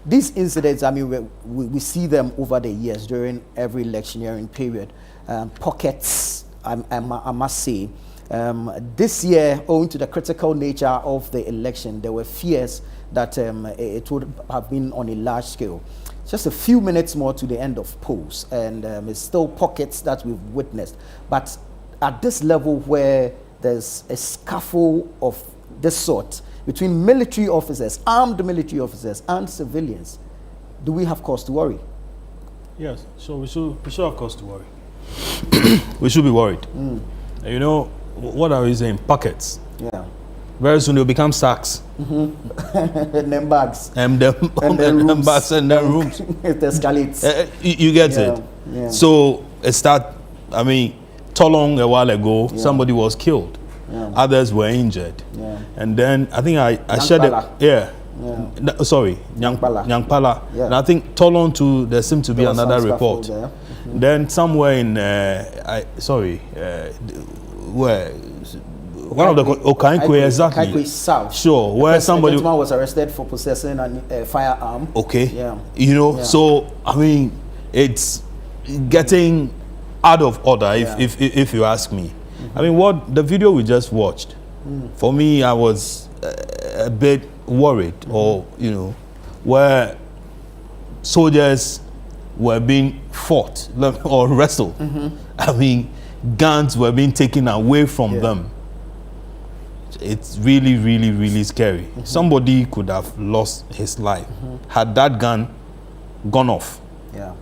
these incidents, I mean, we see them over the years during every electioneering period. Pockets, I must say. This year, owing to the critical nature of the election, there were fears that it would have been on a large scale. Just a few minutes more to the end of polls, and it's still pockets that we've witnessed. But at this level where there's a scuffle of this sort between military officers, armed military officers, and civilians, do we have cause to worry? Yes, so we should have cause to worry. We should be worried. You know, what are we saying? Pockets. Yeah. Very soon they'll become sacks. And then bags. And then bags and then rooms. It escalates. You get it? Yeah. So it I mean, Tolong a while ago, somebody was killed. Yeah. Others were injured. Yeah. And then I think I shared it. Yeah. Sorry, Nyangpala. Yeah. And I think Tolong too, there seemed to be another report. Then somewhere in, where? One of the Okaikwe, exactly. Okaikwe South. Sure, where somebody was arrested for possessing a firearm. Okay. Yeah. You know, so I mean, it's getting out of order, if you ask me. I mean, what the video we just watched, for me, I was a bit worried, or you know, where soldiers were being fought or wrestled. I mean, guns were being taken away from them. It's really, really, really scary. Somebody could have lost his life had that gun gone off. Yeah.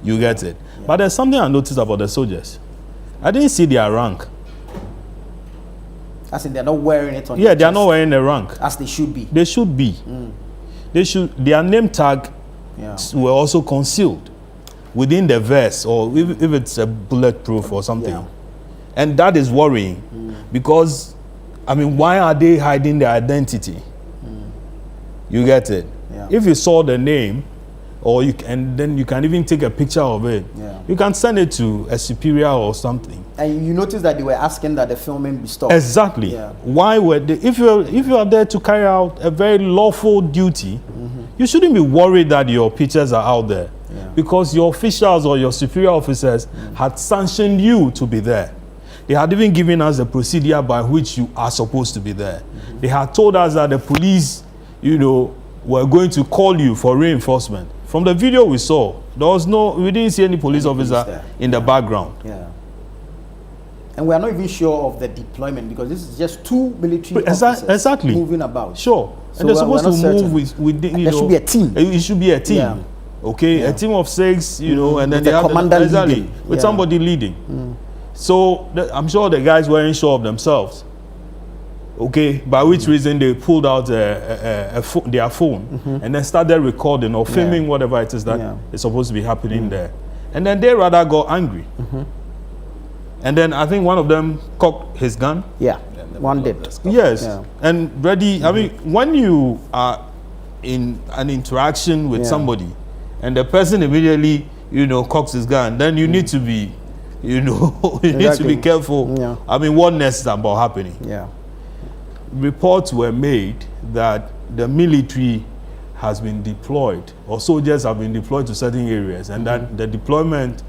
You get it? But there's something I noticed about the soldiers. I didn't see their rank. As in they're not wearing it on their chest. They are not wearing the rank. As they should be. They should be. Their name tag were also concealed within the vest, or if it's a bulletproof or something. Yeah. And that is worrying because, I mean, why are they hiding their identity? You get it? Yeah. If you saw the name, and then you can even take a picture of it. Yeah. You can send it to a superior or something. And you notice that they were asking that the filming be stopped. Exactly. Yeah. Why were they? If you are there to carry out a very lawful duty, you shouldn't be worried that your pictures are out there, because your officials or your superior officers had sanctioned you to be there. They had even given us a procedure by which you are supposed to be there. They had told us that the police, you know, were going to call you for reinforcement. From the video we saw, we didn't see any police officer in the background. Yeah. And we are not even sure of the deployment, because this is just two military officers moving about. Sure. So and they're supposed to move with there should be a team. It should be a team. Yeah. Okay, a team of 6, you know, and then they have commander leading. With somebody leading. So I'm sure the guys weren't sure of themselves. Okay, by which reason they pulled out their phone and then started recording or filming whatever it is that is supposed to be happening there. And then they rather got angry. And then I think one of them cocked his gun. Yeah, one did. Yes, and ready. I mean, when you are in an interaction with somebody and the person immediately, you know, cocks his gun, then you need to be, you know, you need to be careful. Yeah. I mean, what next is about happening? Yeah. Reports were made that the military has been deployed, or soldiers have been deployed to certain areas, and that the deployment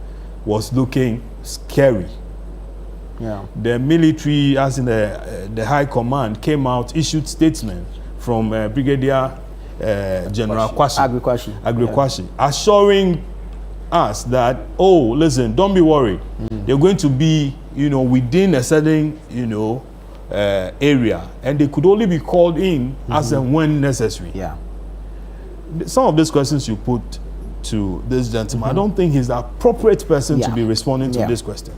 was looking scary. Yeah. The military, as in the high command, came out, issued statement from Brigadier General Agri-Kwashi, assuring us that, oh, listen, don't be worried. They're going to be, you know, within a certain, you know, area, and they could only be called in as and when necessary. Yeah. Some of these questions you put to this gentleman, I don't think he's the appropriate person to be responding to this question.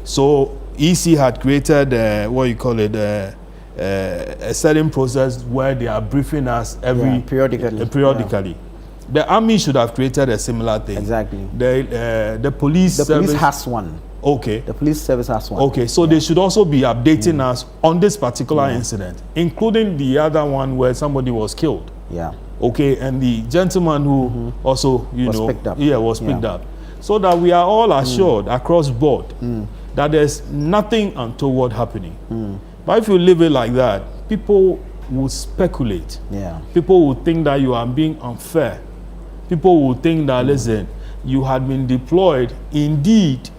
So EC had created what you call it, a certain process where they are briefing us periodically. The army should have created a similar thing. Exactly. The police service has one. Okay. The police service has one. Okay, so they should also be updating us on this particular incident, including the other one where somebody was killed. Yeah. Okay, and the gentleman who also, you know, picked up. Was picked up. So that we are all assured across board that there's nothing untoward happening. But if you leave it like that, people will speculate. Yeah. People will think that you are being unfair. People will think that, listen, you had been deployed indeed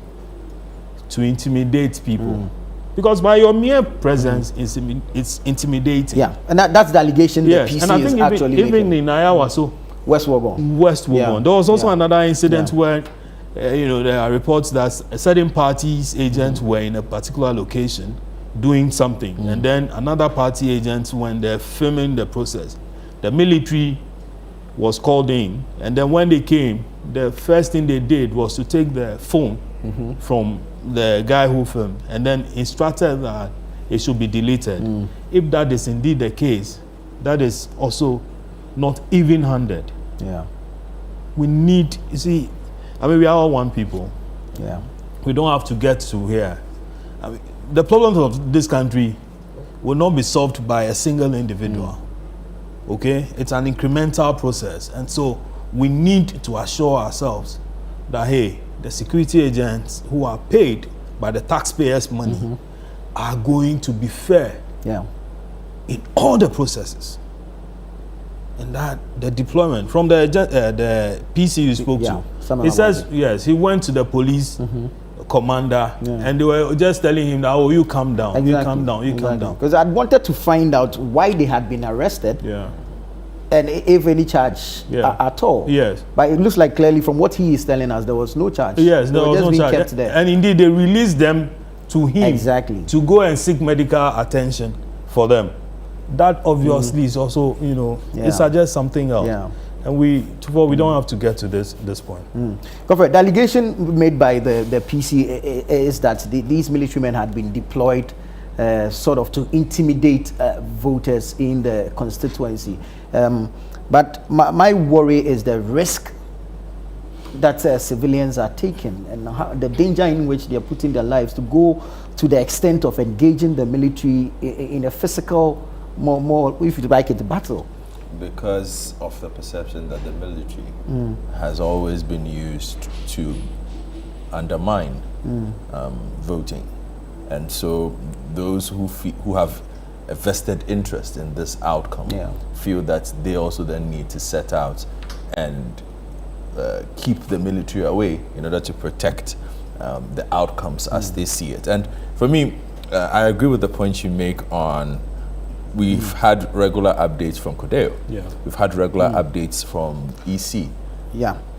to intimidate people. Because by your mere presence, it's intimidating. Yeah, and that's the allegation the PC and I think is actually even making. in Ayawa, so West Wogon. Yeah. There was also another incident where, there are reports that certain parties' agents were in a particular location doing something, and then another party agents, when they're filming the process, the military was called in, and then when they came, the first thing they did was to take the phone from the guy who filmed, and then instructed that it should be deleted. If that is indeed the case, that is also not even-handed. Yeah. We need, you see, I mean, we are all one people. Yeah. We don't have to get to here. I mean, the problems of this country will not be solved by a single individual. Okay? It's an incremental process. And so we need to assure ourselves that, hey, the security agents who are paid by the taxpayers' money are going to be fair in all the processes. And that the deployment from the PC you spoke to, he says, yes, he went to the police commander and they were just telling him that, oh, you calm down, you calm down, you calm down. Because I wanted to find out why they had been arrested. And if any charge at all. Yes. But it looks like clearly from what he is telling us, there was no charge. Yes, there was no charge. Kept there. And indeed, they released them to him to go and seek medical attention for them. That obviously is also, it suggests something else. And we don't have to get to this point. The allegation made by the PC is that these military men had been deployed sort of to intimidate voters in the constituency. But my worry is the risk that civilians are taking and the danger in which they are putting their lives to go to the extent of engaging the military in a physical, more if you like it, battle. Because of the perception that the military has always been used to undermine voting. And so those who have a vested interest in this outcome feel that they also then need to set out and keep the military away in order to protect the outcomes as they see it. And for me, I agree with the point you make on we've had regular updates from Codeo. We've had regular updates from EC.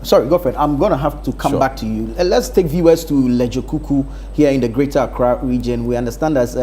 Sorry, Godfred, I'm going to have to come back to you. Let's take viewers to Lejokuku here in the Greater Accra region. We understand as